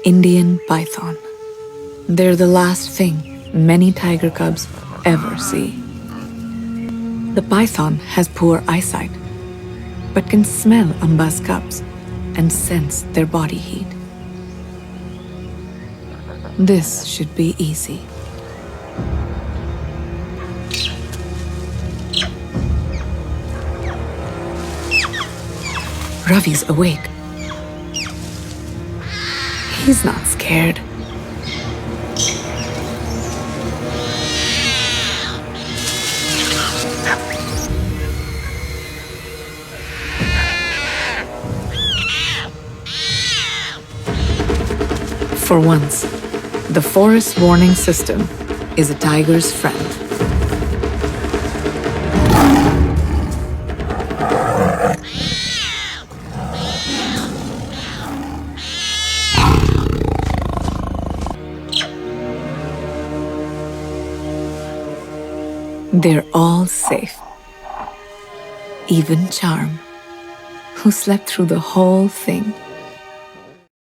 Indian python. They're the last thing many tiger cubs ever see. The python has poor eyesight, but can smell Amba's cubs and sense their body heat. This should be easy. Ravi's awake. He's not scared. For once, the forest warning system is a tiger's friend. They're all safe. Even Charm, who slept through the whole thing.